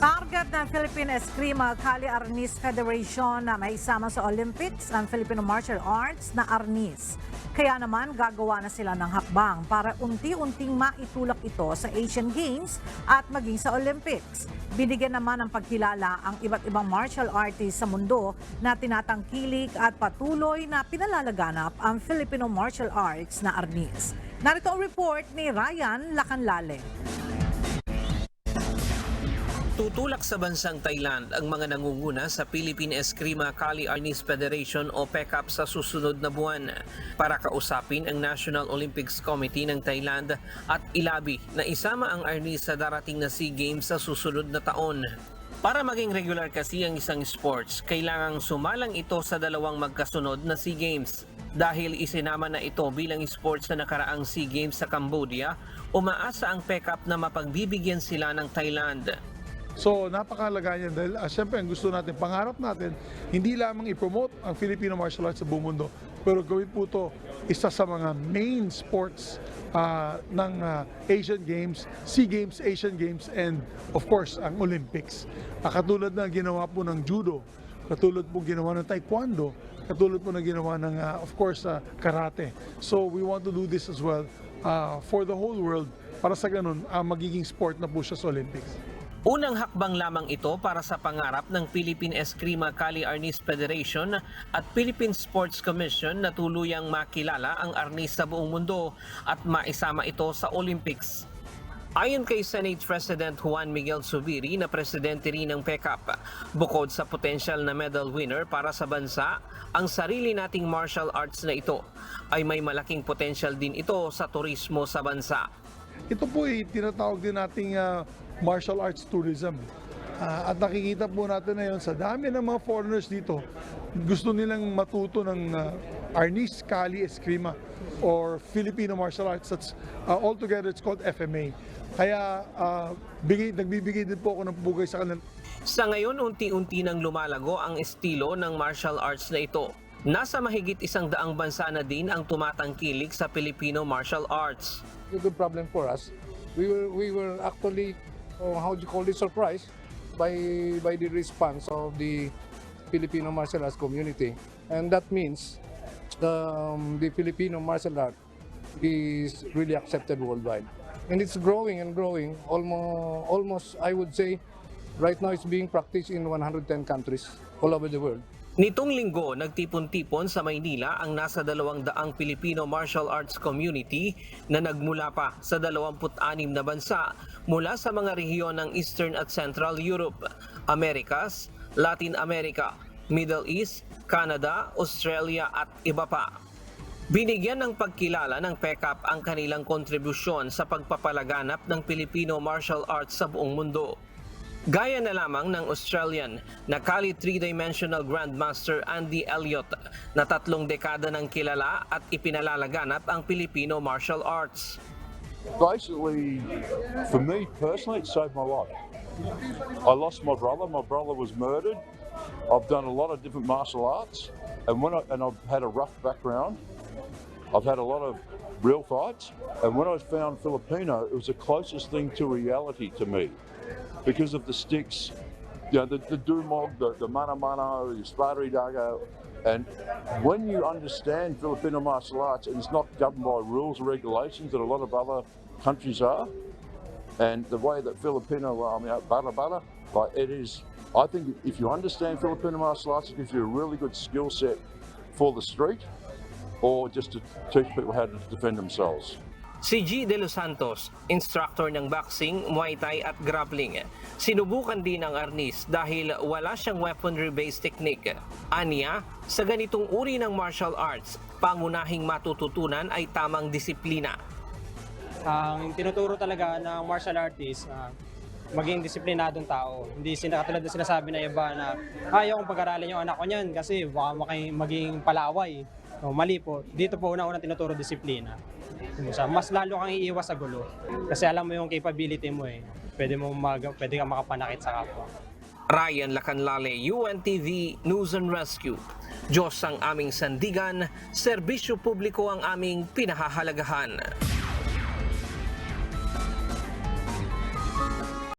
Target ng Philippine Eskrima Kali Arnis Federation na maisama sa Olympics ang Filipino Martial Arts na Arnis. Kaya naman gagawa na sila ng hakbang para unti-unting maitulak ito sa Asian Games at maging sa Olympics. Binigyan naman ng pagkilala ang iba't ibang martial artists sa mundo na tinatangkilik at patuloy na pinalalaganap ang Filipino Martial Arts na Arnis. Narito ang report ni Ryan Lacanlale. Tutulak sa bansang Thailand ang mga nangunguna sa Philippine Eskrima Kali Arnis Federation o PECAP sa susunod na buwan para kausapin ang National Olympics Committee ng Thailand at ilabi na isama ang Arnis sa darating na SEA Games sa susunod na taon. Para maging regular kasi ang isang sports, kailangang sumalang ito sa dalawang magkasunod na SEA Games. Dahil isinama na ito bilang sports sa nakaraang SEA Games sa Cambodia, umaasa ang PECAP na mapagbibigyan sila ng Thailand. So napakahalaga niyan dahil siyempre ang gusto natin, pangarap natin, hindi lamang i-promote ang Filipino martial arts sa buong mundo, pero gawin po ito isa sa mga main sports ng Asian Games, SEA Games, Asian Games, and of course ang Olympics. Katulad na ginawa po ng judo, katulad po ginawa ng taekwondo, katulad po na ginawa ng of course karate. So we want to do this as well for the whole world para sa ganun magiging sport na po siya sa Olympics. Unang hakbang lamang ito para sa pangarap ng Philippine Eskrima Kali Arnis Federation at Philippine Sports Commission na tuluyang makilala ang arnis sa buong mundo at maisama ito sa Olympics. Ayon kay Senate President Juan Miguel Zubiri na presidente rin ng PECAP, bukod sa potential na medal winner para sa bansa, ang sarili nating martial arts na ito ay may malaking potential din ito sa turismo sa bansa. Ito po ay tinatawag din nating martial arts tourism. At nakikita po natin na yun sa dami ng mga foreigners dito, gusto nilang matuto ng Arnis Kali Eskrima or Filipino Martial Arts. That's, altogether it's called FMA. Kaya nagbibigay din po ako ng pugay sa kanila. Sa ngayon, unti-unti nang lumalago ang estilo ng martial arts na ito. Nasa mahigit 100 bansa na din ang tumatangkilik sa Filipino martial arts. A good problem for us. We were actually, how do you call it, surprised by the response of the Filipino martial arts community, and that means the Filipino martial art is really accepted worldwide, and it's growing and growing. Almost I would say, right now it's being practiced in 110 countries all over the world. Nitong linggo, nagtipon-tipon sa Maynila ang nasa 200 Filipino martial arts community na nagmula pa sa 26 na bansa mula sa mga rehiyon ng Eastern at Central Europe, Americas, Latin America, Middle East, Canada, Australia at iba pa. Binigyan ng pagkilala ng PECAP ang kanilang kontribusyon sa pagpapalaganap ng Filipino martial arts sa buong mundo. Gaya na lamang ng Australian na Kali 3-dimensional Grandmaster Andy Elliott na 3 dekada ng kilala at ipinalalaganap ang Filipino martial arts. Basically, for me personally, it saved my life. I lost my brother. My brother was murdered. I've done a lot of different martial arts, and I've had a rough background. I've had a lot of real fights, and when I found Filipino, it was the closest thing to reality to me. Because of the sticks, you know, the dumog, the mana-mana, the spari dago, and when you understand Filipino martial arts and it's not governed by rules or regulations that a lot of other countries are, and the way that Filipino, bata, like it is, I think if you understand Filipino martial arts, it gives you a really good skill set for the street or just to teach people how to defend themselves. Si G. De Los Santos, instructor ng boxing, Muay Thai at grappling. Sinubukan din ang arnis dahil wala siyang weaponry-based technique. Aniya, sa ganitong uri ng martial arts, pangunahing matututunan ay tamang disiplina. Ang tinuturo talaga ng martial artist, maging disiplinadong tao. Hindi katulad na sinasabi na iba na ayaw kong pag-aralin yung anak ko niyan kasi baka maging palaway. Mali po. Dito po unang-unang tinuturo disiplina. Mas lalo kang iiwas sa gulo. Kasi alam mo yung capability mo eh. Pwede kang makapanakit sa kapwa. Ryan Lacanlale, UNTV News and Rescue. Diyos ang aming sandigan, serbisyo publiko ang aming pinahahalagahan.